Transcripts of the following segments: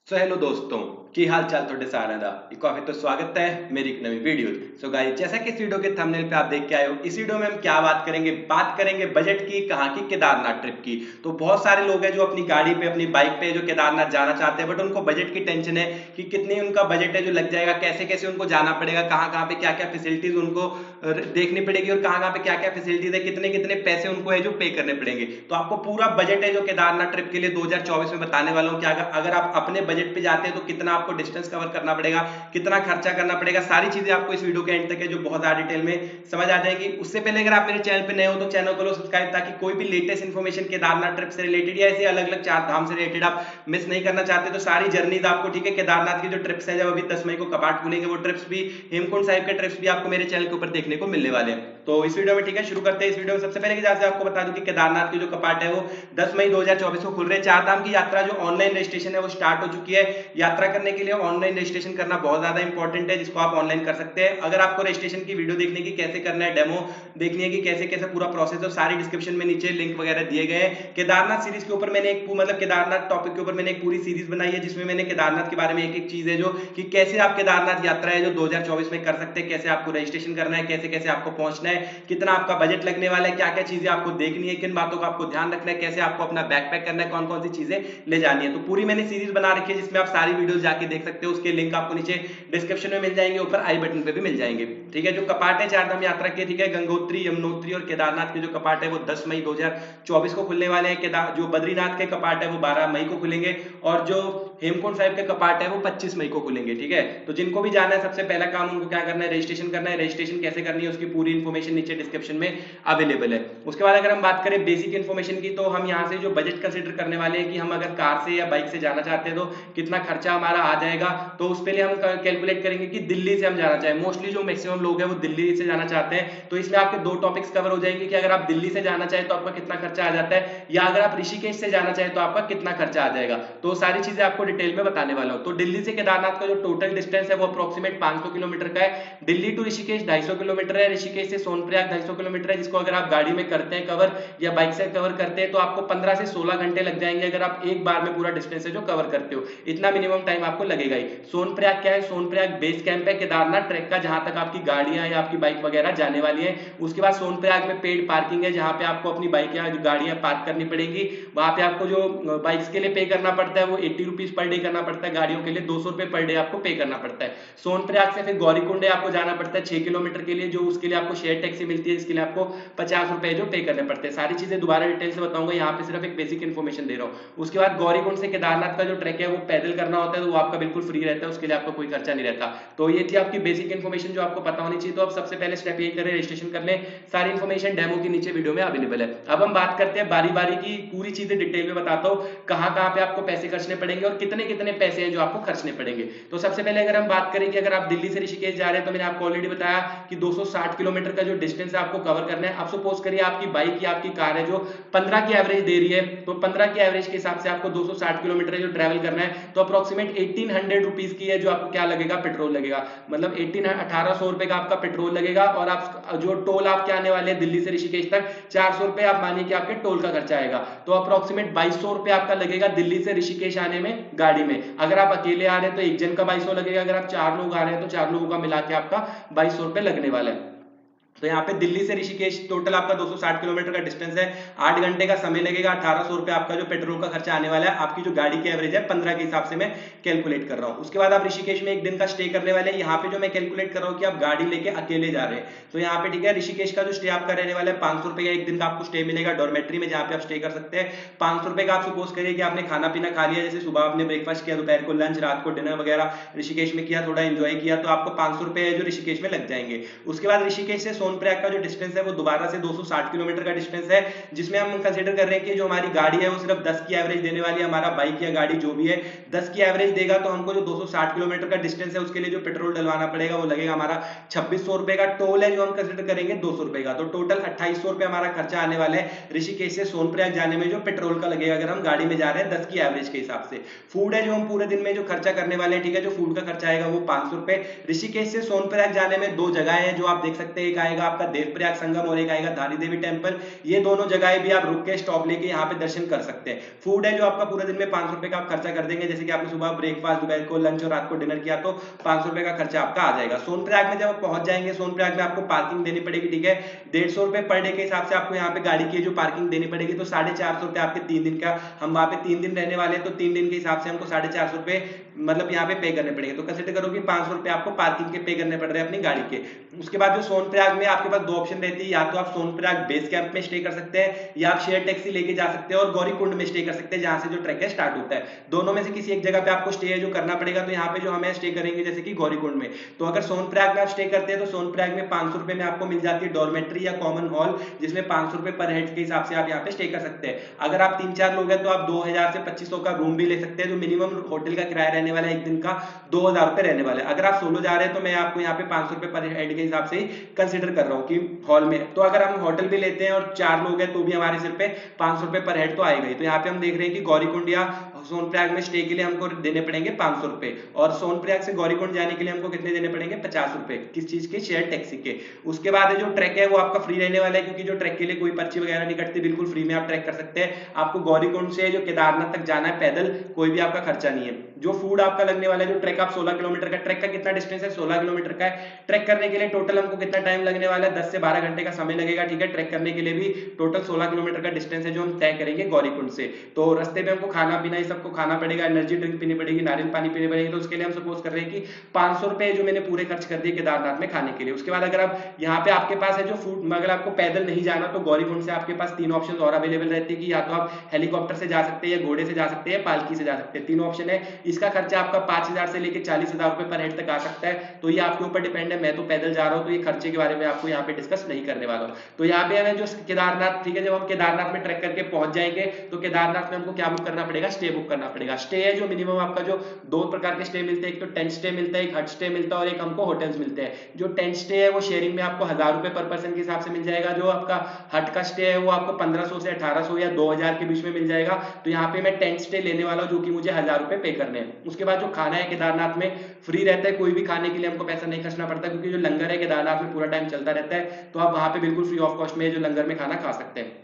Hello दोस्तों की हाल चाल थोड़े सारा दा काफी तो स्वागत है मेरी एक नवी वीडियो। गाइस जैसा कि इस वीडियो के थंबनेल पे आप देख के आए हो, इस वीडियो में हम क्या बात करेंगे बजट की, कहाँ की, केदारनाथ ट्रिप की। तो बहुत सारे लोग हैं जो अपनी गाड़ी पे अपनी बाइक पे जो केदारनाथ जाना चाहते हैं, बट उनको बजट की टेंशन है कि कितनी उनका बजट है जो लग जाएगा, कैसे कैसे उनको जाना पड़ेगा, कहाँ कहाँ पे क्या क्या फैसिलिटीज उनको देखनी पड़ेगी और कहाँ कहाँ पे क्या क्या फैसिलिटीज है, कितने कितने पैसे उनको है जो पे करने पड़ेंगे। तो आपको पूरा बजट है जो केदारनाथ ट्रिप के लिए 2024 में बताने वाला हूँ कि अगर आप अपने बजट पे जाते हैं तो कितना आपको डिस्टेंस कवर करना पड़ेगा, कितना खर्चा करना पड़ेगा, सारी चीजें आपको इस वीडियो के एंड तक है जो बहुत ज्यादा डिटेल में समझ आ जाएगी। उससे पहले अगर आप मेरे चैनल पे नए हो तो चैनल को सब्सक्राइब, ताकि कोई भी लेटेस्ट इन्फॉर्मेशन केदारनाथ ट्रिप से रिलेटेड या ऐसे अलग अलग चार धाम से रिलेटेड आप मिस नहीं करना चाहते। तो सारी जर्नीज आपको, ठीक है, केदारनाथ की जो ट्रिप्स है, जब अभी 10 मई को कपाट खुलेंगे, वो ट्रिप्स भी, हेमकुंड साहिब के ट्रिप्स भी आपको मेरे चैनल के ऊपर देखने को मिलने वाले हैं। तो इस वीडियो में, ठीक है, शुरू करते हैं। इस वीडियो में सबसे पहले जैसे आपको बता दूं कि केदारनाथ के जो कपाट है वो 10 मई 2024 को खुल रहे हैं। चार धाम की यात्रा जो ऑनलाइन रजिस्ट्रेशन है वो स्टार्ट हो चुकी है। यात्रा करने के लिए ऑनलाइन रजिस्ट्रेशन करना बहुत ज्यादा इंपॉर्टेंट है, जिसको आप ऑनलाइन कर सकते हैं। अगर आपको रजिस्ट्रेशन की वीडियो देखने की, कैसे करना है, डेमो देखनी है कि कैसे कैसे पूरा प्रोसेस है, सारी डिस्क्रिप्शन में नीचे लिंक वगैरह दिए गए हैं। केदारनाथ सीरीज के ऊपर मैंने एक, मतलब केदारनाथ टॉपिक के ऊपर मैंने एक पूरी सीरीज बनाई है, जिसमें मैंने केदारनाथ के बारे में एक एक चीज है जो कि कैसे आप केदारनाथ यात्रा है जो 2024 में कर सकते हैं, कैसे आपको रजिस्ट्रेशन करना है, कैसे कैसे आपको पहुंचना है, कितना आपका बजट लगने वाला है, क्या क्या चीजें आपको देखनी है, किन बातों का आपको ध्यान रखना है, कैसे आपको अपना बैकपैक करना है, कौन कौन सी चीजें ले जानी है। तो पूरी मैंने सीरीज बना रखी है जिसमें आप सारी वीडियोस जाके देख सकते हो। उसके लिंक आपको नीचे डिस्क्रिप्शन में मिल जाएंगे, ऊपर आई बटन पे भी मिल जाएंगे। ठीक है, जो कपाट है चार धाम यात्रा के, ठीक है, गंगोत्री, यमुनोत्री और केदारनाथ के जो कपाट है वो 10 मई 2024 को खुलने वाले हैं। केदार जो बद्रीनाथ के कपाट है वो 12 मई को खुलेंगे, और जो हेमकुंड साहिब के कपाट है वो 25 मई को खुलेंगे। ठीक है, तो जिनको भी जाना है, सबसे पहला काम उनको क्या करना है, रजिस्ट्रेशन करना है। रजिस्ट्रेशन कैसे करनी है उसकी पूरी इंफॉर्मेशन नीचे डिस्क्रिप्शन में अवेलेबल है। उसके बाद अगर हम बात करें बेसिक इन्फॉर्मेशन की, तो हम यहाँ से जो बजट कंसिडर करने वाले हैं कि हम अगर कार से या बाइक से जाना चाहते हैं तो कितना खर्चा हमारा आ जाएगा। तो उस पहले हम कैलकुलेट करेंगे कि दिल्ली से हम जाना चाहें। मोस्टली जो मैक्सिमम लोग हैं वो दिल्ली से जाना चाहते हैं, तो इसमें आपके दो टॉपिक्स कवर हो जाएंगे कि अगर आप दिल्ली से जाना चाहें तो आपका कितना खर्चा आ जाता है, या अगर आप ऋषिकेश से जाना चाहें तो आपका कितना खर्चा आ जाएगा। तो सारी चीजें आपको डिटेल में बताने वाला हूं। तो दिल्ली से केदारनाथ का जो टोटल डिस्टेंस है वो अप्रोक्सीमेट 500 किलोमीटर का है। दिल्ली टू ऋषिकेश 250 किलोमीटर है। ऋषिकेश से सोनप्रयाग 250 किलोमीटर है, जिसको अगर आप गाड़ी में करते हैं कवर या बाइक से कवर करते हैं तो आपको 15 से 16 घंटे लग जाएंगे, अगर आप एक बार में पूरा डिस्टेंस है जो कवर करते हो। इतना मिनिमम टाइम आपको लगेगा ही। सोनप्रयाग क्या है, सोनप्रयाग बेस कैंप है केदारनाथ ट्रैक का, जहां तक आपकी गाड़ियां या आपकी बाइक वगैरह जाने वाली है। उसके बाद सोनप्रयाग में पेड पार्किंग है, जहां पे आपको अपनी बाइक या गाड़ियां पार्क करनी पड़ेगी। वहां पे आपको जो बाइक्स के लिए पे करना पड़ता है वो 80 रुपीज पर डे करना पड़ता है, गाड़ियों के लिए 200 रुपए पर डे आपको पे करना पड़ता है। सोनप्रयाग से फिर गौरीकुंड आपको जाना पड़ता है 6 किलोमीटर के लिए, जो उसके लिए आपको शेयर टैक्सी मिलती है, जिसके लिए आपको 50 रुपए जो पे करने पड़ते हैं। सारी चीजें दोबारा डिटेल से बताऊंगा, यहाँ पे सिर्फ एक बेसिक इन्फॉर्मेशन दे रहा हूँ। उसके बाद गौरीकुंड से केदारनाथ का जो ट्रैक है वो पैदल करना होता है, तो वो आपका बिल्कुल फ्री रहता है, उसके लिए आपका कोई खर्चा नहीं रहता। तो ये थी आपकी बेसिक इन्फॉर्मेशन जो आपको पता होनी चाहिए। तो अब सबसे पहले स्टेप ये करें, रजिस्ट्रेशन कर लें। सारी इन्फॉर्मेशन डेमो के नीचे वीडियो में अवेलेबल है। अब हम बात करते हैं बारी बारी की, पूरी चीजें डिटेल में बताता हूँ कहाँ कहाँ पे आपको पैसे खर्चने पड़ेंगे और कितने कितने पैसे हैं जो आपको खर्चने पड़ेंगे। तो सबसे पहले अगर हम बात करें कि अगर आप दिल्ली से ऋषिकेश जा रहे हैं, तो मैंने आपको ऑलरेडी बताया कि 260 किलोमीटर का जो डिस्टेंस है आपको कवर करना है। आप सपोज करिए आपकी बाइक या आपकी कार है जो 15 की एवरेज दे रही है, तो 15 की एवरेज के हिसाब से आपको 260 किलोमीटर जो ट्रेवल करना है, तो अप्रोक्सीमेट 1800 रुपीज की है जो आपको क्या लगेगा, पेट्रोल लगेगा। मतलब 1800 रुपए का आपका पेट्रोल लगेगा, और आप जो टोल आपके आने वाले हैं दिल्ली से ऋषिकेश तक 400 रुपए आप मानिए कि आपके टोल का खर्चा आएगा। तो अप्रोक्सीमेट 2200 रुपए आपका लगेगा दिल्ली से ऋषिकेश आने में गाड़ी में। अगर आप अकेले आ रहे हैं तो एक जन का 2200 लगेगा, अगर आप 4 लोग आ रहे हैं तो 4 लोगों का मिला के आपका 2200 रुपए लगने वाला है। तो यहाँ पे दिल्ली से ऋषिकेश टोटल आपका 260 किलोमीटर का डिस्टेंस है, 8 घंटे का समय लगेगा, 1800 रुपए आपका जो पेट्रोल का खर्चा आने वाला है। आपकी जो गाड़ी की एवरेज है 15 के हिसाब से मैं कैलकुलेट कर रहा हूँ। उसके बाद आप ऋषिकेश में एक दिन का स्टे करने वाले हैं। यहाँ पे जो मैं कैलकुलेट कर रहा हूँ कि आप गाड़ी लेके अकेले जा रहे हैं, तो यहाँ पे ठीक है, ऋषिकेश का जो स्टे आपका रहने वाला है 500 रुपए का एक दिन का आपको स्टे मिलेगा डॉर्मेट्री में, जहाँ पे आप स्टे कर सकते हैं। 500 रुपए का आप सपोज करिए कि आपने खाना पीना खा लिया, जैसे सुबह आपने ब्रेकफास्ट किया, दोपहर को लंच, रात को डिनर वगैरह ऋषिकेश में किया, थोड़ा एंजॉय किया, तो आपको 500 रुपए जो ऋषिकेश में लग जाएंगे। उसके बाद ऋषिकेश से सोनप्रयाग का जो डिस्टेंस है वो दोबारा से 260 किलोमीटर का डिस्टेंस है, जिसमें हम कंसीडर कर रहे हैं कि जो हमारी गाड़ी है वो सिर्फ 10 की एवरेज देने वाली है। हमारा बाइक या गाड़ी जो भी है 10 की एवरेज देगा, तो हमको जो 260 किलोमीटर का डिस्टेंस है उसके लिए जो पेट्रोल डलवाना पड़ेगा वो लगेगा हमारा 2600 रुपए का। टोल है जो हम कंसीडर करेंगे 200 रुपए का, तो टोटल 2800 रुपए हमारा खर्चा आने वाला है ऋषिकेश से सोनप्रयाग जाने में, जो पेट्रोल का लगेगा अगर हम गाड़ी में जा रहे हैं 10 की एवरेज के हिसाब से। फूड है जो हम पूरे दिन में जो खर्चा करने वाले हैं, ठीक है, जो फूड का खर्चा आएगा वो 500 रुपए। ऋषिकेश से सोनप्रयाग जाने में दो जगह है जो आप देख सकते हैं, एक आएगा आपका देवप्रयाग संगम और एक आएगा धारी देवी टेम्पल। ये दोनों जगह भी आप रुक के स्टॉप लेके यहाँ पे दर्शन कर सकते हैं। फूड है जो आपका पूरे दिन में 500 रुपए का आप खर्चा कर देंगे, जैसे कि आपने सुबह ब्रेकफास्ट, दोपहर को लंच और रात को डिनर किया तो 500 रुपए का खर्चा आपका आ जाएगा। सोनप्रयाग में जब आप पहुंच जाएंगे, सोनप्रयाग में आपको पार्किंग देनी पड़ेगी, ठीक है। 150 रुपए पर डे के हिसाब से आपको यहाँ पे गाड़ी की जो पार्किंग देनी पड़ेगी, तो 450 रुपए आपके 3 दिन का, हम वहां पे 3 दिन रहने वाले हैं तो 3 दिन के हिसाब से हमको 450 रुपए मतलब यहाँ पे पे करने पड़ेंगे। तो कंसिडर करो कि 500 रुपए आपको पार्किंग के पे करने पड़ रहे हैं अपनी गाड़ी के। उसके बाद जो सोनप्रयाग में आपके पास दो ऑप्शन रहती है, या तो आप सोनप्रयाग बेस कैंप में स्टे कर सकते हैं या आप शेयर टैक्सी लेके जा सकते हैं और गौरीकुंड में स्टे कर सकते हैं, जहां से जो ट्रैक है स्टार्ट होता है। दोनों में से किसी एक जगह पे आपको स्टे है जो करना पड़ेगा। तो यहाँ पे जो हमें स्टे करेंगे जैसे कि गौरीकुंड में, तो अगर सोनप्रयाग में आप स्टे करते हैं तो सोनप्रयाग में 500 रुपए में आपको मिल जाती है डॉर्मेट्री या कॉमन हॉल, जिसमें 500 रुपए पर हेड के हिसाब से आप यहाँ पे स्टे कर सकते हैं। अगर आप 3-4 लोग हैं तो आप 2000 से 2500 का रूम भी ले सकते हैं, जो मिनिमम होटल का किराया रहने वाला है एक दिन का 2000 रुपए रहने वाला है। अगर आप सोलो जा रहे हैं तो मैं आपको यहाँ पे 500 रुपए पर हेड के हिसाब से कंसीडर कर रहा हूँ कि हॉल में। तो अगर हम होटल भी लेते हैं और 4 लोग हैं तो भी हमारे सिर पे 500 रुपए पर हेड तो आएगा ही। तो यहाँ पे हम देख रहे हैं कि गौरीकुंड या सोनप्रयाग में स्टे के लिए हमको देने पड़ेंगे 500 रुपए, और सोनप्रयाग से गौरीकुंड जाने के लिए हमको कितने देने पड़ेंगे? 50 रुपए। किस चीज के? शेयर टैक्सी के। उसके बाद जो ट्रैक है वो आपका फ्री रहने वाला है, क्योंकि जो ट्रैक के लिए कोई पर्ची वगैरह नहीं कटती, बिल्कुल फ्री में आप ट्रैक कर सकते हैं। आपको गौरीकुंड से जो केदारनाथ तक जाना है पैदल, कोई भी आपका खर्चा नहीं है। जो फूड आपका लगने वाला है, जो ट्रैक आप 16 किलोमीटर का, ट्रैक का कितना डिस्टेंस है? 16 किलोमीटर का है। ट्रैक करने के लिए टोटल हमको कितना टाइम लगने वाला है? 10 से 12 घंटे का समय लगेगा, ठीक है। ट्रैक करने के लिए भी टोटल 16 किलोमीटर का डिस्टेंस है जो हम तय करेंगे गौरीकुंड से। तो रास्ते में हमको खाना पीना ये सबको खाना पड़ेगा, एनर्जी ड्रिंक पीनी पड़ेगी, नारियल पानी पीने पड़ेगी। तो उसके लिए हम सपोज कर रहे हैं कि 500 रुपए जो मैंने पूरे खर्च कर दिए केदारनाथ में खाने के लिए। उसके बाद अगर आप यहाँ पे आपके पास है जो फूड, अगर आपको पैदल नहीं जाना तो गौरीकुंड से आपके पास 3 ऑप्शन और अवेलेबल रहते हैं कि या तो आप हेलीकॉप्टर से जा सकते हैं, या घोड़े से जा सकते हैं, पालकी से जा सकते हैं। 3 ऑप्शन है। इसका खर्चा आपका 5000 से लेकर 40,000 रुपए पर हेड तक आ सकता है। तो ये आपके ऊपर डिपेंड है। मैं तो पैदल जा रहा हूँ तो ये खर्चे के बारे में आपको यहाँ पे डिस्कस नहीं करने वाला हूँ। तो यहाँ पे हमें जो केदारनाथ, ठीक है, जब हम केदारनाथ में ट्रैक करके पहुंच जाएंगे तो केदारनाथ में हमको क्या बुक करना पड़ेगा? स्टे बुक करना पड़ेगा। स्टे है जो मिनिमम आपका जो 2 प्रकार के स्टे मिलते हैं, एक तो टेंट स्टे मिलता है, एक हट स्टे मिलता है और एक हमको होटल्स मिलते हैं। जो टेंट स्टे है वो शेयरिंग में आपको 1000 रुपए पर पर्सन के हिसाब से मिल जाएगा। जो आपका हट का स्टे है वो आपको 1500 से 1800 या 2000 के बीच में मिल जाएगा। तो यहाँ पे मैं टेंट स्टे लेने वाला हूँ जो कि मुझे 1000 रुपए पे करने हैं। उसके बाद जो खाना है केदारनाथ में फ्री रहता है, कोई भी खाने के लिए हमको पैसा नहीं खर्चना पड़ता, क्योंकि जो लंगर है केदारनाथ में पूरा टाइम चलता रहता है। तो आप वहां पे बिल्कुल फ्री ऑफ कॉस्ट में जो लंगर में खाना खा सकते हैं।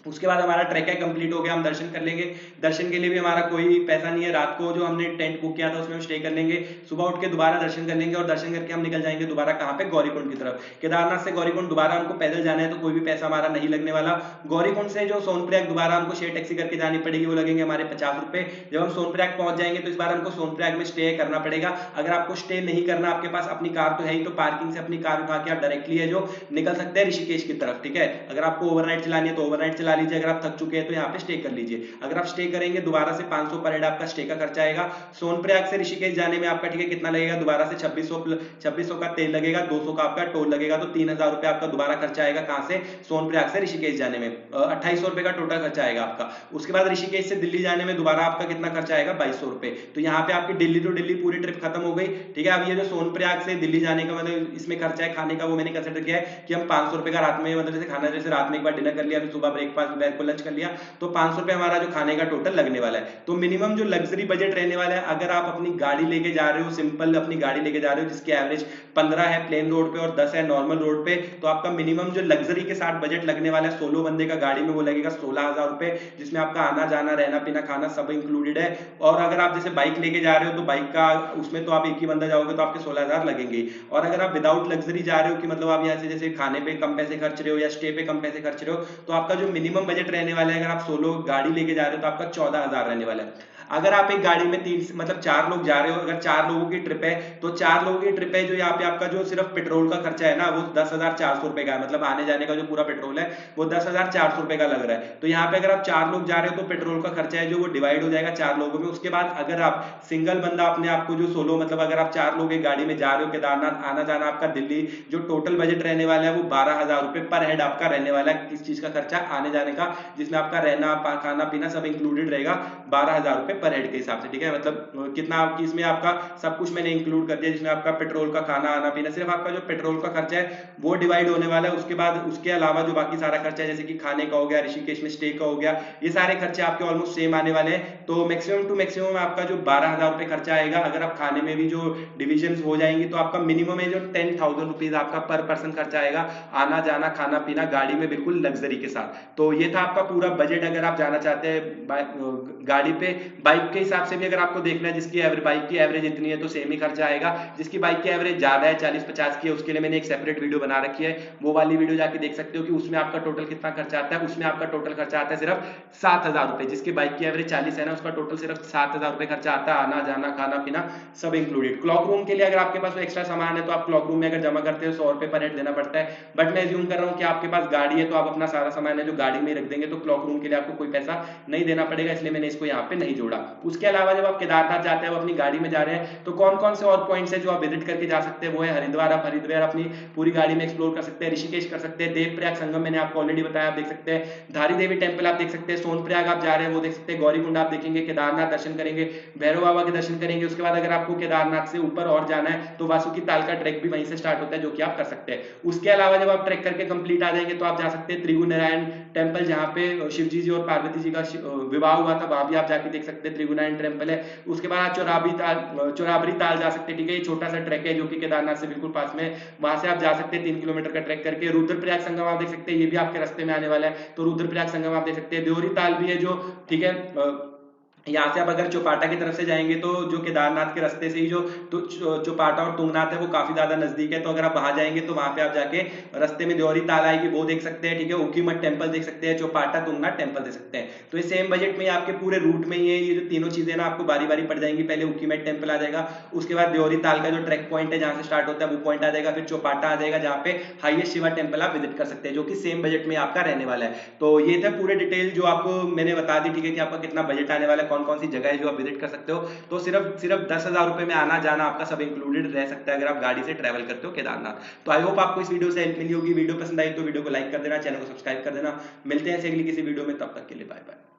उसके बाद हमारा ट्रैक है कंप्लीट हो गया, हम दर्शन कर लेंगे। दर्शन के लिए भी हमारा कोई पैसा नहीं है। रात को जो हमने टेंट बुक किया था उसमें हम स्टे कर लेंगे। सुबह उठ के दोबारा दर्शन कर लेंगे और दर्शन करके हम निकल जाएंगे दोबारा कहाँ पे? गौरीकुंड की तरफ। केदारनाथ से गौरीकुंड दोबारा हमको पैदल जाना है तो कोई भी पैसा हमारा नहीं लगने वाला। गौरीकुंड से जो सोनप्रयाग दोबारा हमको शेयर टैक्सी करके जानी पड़ेगी, वो लगेंगे हमारे 50 रुपए। जब हम सोनप्रयाग पहुंच जाएंगे तो इस बार हमको सोनप्रयाग में स्टे करना पड़ेगा। अगर आपको स्टे नहीं करना, आपके पास अपनी कार तो है ही, तो पार्किंग से अपनी कार उठा के आप डायरेक्टली है जो निकल सकते हैं ऋषिकेश की तरफ, ठीक है। अगर आपको ओवरनाइट चलानी है तो ओवरनाइट चला लीजिए, अगर आप थक चुके तो यहाँ पे स्टे कर लीजिए। अगर आप स्टे करेंगे दोबारा से 500 पर हेड आपका स्टे का खर्चा आएगा। सोनप्रयाग से ऋषिकेश जाने में आपका, ठीक है, कितना लगेगा? दोबारा से 2600 का तेल लगेगा, 200 का आपका टोल लगेगा, तो 3000 रुपए आपका दोबारा खर्चा आएगा। कहां से? सोनप्रयाग से ऋषिकेश जाने में 2800 रुपए का टोटल खर्चा आएगा आपका। उसके बाद ऋषिकेश से दिल्ली जाने में दोबारा आपका कितना खर्चा आएगा? 2200 रुपए। तो यहाँ पे आपकी दिल्ली टू दिल्ली पूरी ट्रिप खत्म हो गई, ठीक है। अब ये जो सोनप्रयाग से दिल्ली जाने का मतलब इसमें खर्चा है खाने का, वो मैंने कंसिडर किया है कि हम 500 रुपए का रात में, मतलब जैसे खाना, जैसे रात में एक बार डिनर कर लिया, फिर सुबह ब्रेकफास्ट, दोपहर को लंच कर लिया, तो 500 रुपए हमारा जो खाने का टोटल लगने वाला है। तो मिनिमम जो लग्जरी बजट रहने वाला है, अगर आप अपनी गाड़ी लेके जा रहे हो, सिंपल अपनी गाड़ी लेके जा रहे हो जिसकी एवरेज 15 है प्लेन रोड पे और 10 है नॉर्मल रोड पे, तो आपका मिनिमम जो लग्जरी के साथ बजट लगने वाला है 16 बंदे का गाड़ी में, वो लगेगा 16,000 रुपए, जिसमें आपका आना जाना रहना पीना खाना सब इंक्लूडेड है। और अगर आप जैसे बाइक लेके जा रहे हो तो बाइक का उसमें तो आप एक ही बंदा जाओगे तो आपके 16,000 लगेंगे। और अगर आप विदाउट लग्जरी जा रहे हो कि मतलब आप यहाँ से जैसे खाने पे कम पैसे खर्च रहे हो या स्टे पे कम पैसे खर्च रहे हो, तो आपका जो मिनिमम बजट रहने वाला है, अगर आप सोलो गाड़ी लेके जा रहे हो तो आपका 14,000 रहने वाला है। अगर आप एक गाड़ी में 3 मतलब 4 लोग जा रहे हो, अगर 4 लोगों की ट्रिप है तो 4 लोगों की ट्रिप है जो यहाँ पे आपका जो सिर्फ पेट्रोल का खर्चा है ना, वो 10,400 रुपए का है। मतलब आने जाने का जो पूरा पेट्रोल है वो 10,400 रुपए का लग रहा है। तो यहाँ पे अगर आप 4 लोग जा रहे हो तो पेट्रोल का खर्चा है जो वो डिवाइड हो जाएगा 4 लोगों में। उसके बाद अगर आप सिंगल बंदा अपने आप को जो सोलो, मतलब अगर आप 4 लोग एक गाड़ी में जा रहे हो केदारनाथ, आना जाना आपका दिल्ली, जो टोटल बजट रहने वाला है वो 12,000 रुपए पर हेड आपका रहने वाला है। किस चीज का खर्चा? आने जाने का, जिसमें आपका रहना खाना पीना सब इंक्लूडेड रहेगा, 12,000 रुपए पर हेड के हिसाब से, ठीक है। मतलब कितना आपकी इसमें आपका सब कुछ मैंने इंक्लूड कर दिया, जिसमें आपका पेट्रोल का, खाना आना पीना, सिर्फ आपका जो पेट्रोल का खर्चा है वो डिवाइड होने वाला है। उसके बाद उसके अलावा जो बाकी सारा खर्चा है, जैसे कि खाने का हो गया, ऋषिकेश में स्टे का हो गया, ये सारे खर्चे आपके ऑलमोस्ट सेम आने वाले हैं। तो मैक्सिमम टू मैक्सिमम आपका जो 12,000 रुपए खर्चा आएगा। अगर आप खाने में भी जो डिविजन हो जाएंगे तो आपका मिनिमम है जो 10,000 रुपीज आपका पर पर्सन खर्चा आएगा, आना जाना खाना पीना गाड़ी में बिल्कुल लग्जरी के साथ। तो ये था आपका पूरा बजट। अगर आप जाना चाहते हैं गाड़ी पे, बाइक के हिसाब से भी अगर आपको देखना है, जिसकी बाइक की एवरेज इतनी है तो सेम ही खर्चा आएगा। जिसकी बाइक की एवरेज ज्यादा है 40-50 की है, उसके लिए मैंने एक सेपरेट वीडियो बना रखी है, वो वाली वीडियो जाके देख सकते हो कि उसमें आपका टोटल कितना खर्चा आता है। उसमें आपका टोटल खर्चा आता है सिर्फ 7,000 रुपए। जिसकी बाइक की एवरेज 40 है ना, उसका टोटल सिर्फ 7,000 रुपए खर्चा आता है, आना जाना खाना पीना सब इंक्लूडेड। क्लॉक रूम के लिए अगर आपके पास एक्स्ट्रा सामान है तो आप क्लॉक रूम में अगर जमा करते हो 100 रुपए पर हेड देना पड़ता है। बट मैं एज्यूम कर रहा हूँ कि आपके पास गाड़ी है तो आप अपना सारा सामान है जो गाड़ी में रख देंगे, तो क्लॉक रूम के लिए आपको कोई पैसा नहीं देना पड़ेगा, इसलिए मैंने इसको यहाँ पे नहीं जोड़ा। उसके अलावा जब आप केदारनाथ जाते हैं, वो अपनी गाड़ी में जा रहे हैं, तो कौन कौन से और पॉइंट्स है जो आप विजिट करके जा सकते हैं, वो है हरिद्वार। आप हरिद्वार अपनी पूरी गाड़ी में एक्सप्लोर कर सकते हैं, ऋषिकेश कर सकते हैं, देवप्रयाग संगम मैंने आपको ऑलरेडी बताया, आप देख सकते हैं, धारी देवी टेम्पल आप देख सकते हैं, सोनप्रयाग आप जा रहे हैं वो देख सकते हैं, गौरीकुंड आप देखेंगे, केदारनाथ दर्शन करेंगे, भैरव बाबा के दर्शन करेंगे। उसके बाद अगर आपको केदारनाथ से ऊपर और जाना है तो वासुकी ताल का ट्रैक भी वहीं से स्टार्ट होता है, जो कि आप कर सकते हैं। उसके अलावा जब आप ट्रैक करके कंप्लीट आ जाएंगे तो आप जा सकते हैं त्रिगुनारायण टेम्पल, जहाँ पे शिव जी और पार्वती जी का विवाह हुआ था, वहां भी आप जाके देख सकते हैं, त्रिगुनारायण टेम्पल है। उसके बाद चौराबरी ताल जा सकते हैं, ठीक है, ये छोटा सा ट्रैक है जो कि केदारनाथ से बिल्कुल पास में, वहां से आप जा सकते हैं 3 किलोमीटर का ट्रैक करके। रुद्रप्रयाग संगम आप देख सकते हैं, ये भी आपके रास्ते में आने वाला है, तो रुद्रप्रयाग संगम आप देख सकते हैं। देवरी ताल भी है जो, ठीक है, यहाँ से आप अगर चौपाटा की तरफ से जाएंगे तो जो केदारनाथ के रास्ते से ही जो तो चौपाटा और तुंगनाथ है वो काफी ज्यादा नजदीक है, तो अगर आप वहां जाएंगे तो वहां पे आप जाके रास्ते में देवरी ताल आएगी, वो देख सकते हैं, ठीक है, ऊखीमठ टेम्पल देख सकते हैं, चौपाटा तुंगनाथ टेम्पल देख सकते हैं। तो ये सेम बजट में आपके पूरे रूट में ही है, ये जो तीनों चीजें ना आपको बारी बारी पड़ जाएंगी। पहले ऊखीमठ टेम्पल आ जाएगा, उसके बाद देवरी ताल का जो ट्रैक पॉइंट है जहां से स्टार्ट होता है वो पॉइंट आ जाएगा, फिर चौपाटा आ जाएगा जहाँ पे हाईएस्ट शिवा टेम्पल आप विजिट कर सकते हैं, जो कि सेम बजट में आपका रहने वाला है। तो ये थे पूरे डिटेल जो आपको मैंने बता दी, ठीक है, कि आपका कितना बजट आने वाला है, कौन कौन सी जगह है जो विजिट कर सकते हो। तो सिर्फ 10,000 रुपए में आना जाना आपका सब इंक्लूडेड रह सकता है अगर आप गाड़ी से ट्रैवल करते हो केदारनाथ। तो आई होप आपको इस वीडियो से हेल्प मिली होगी। वीडियो पसंद आई तो वीडियो को लाइक कर देना, चैनल को सब्सक्राइब कर देना। मिलते हैं अगली किसी वीडियो में, तब तक के लिए बाय बाय।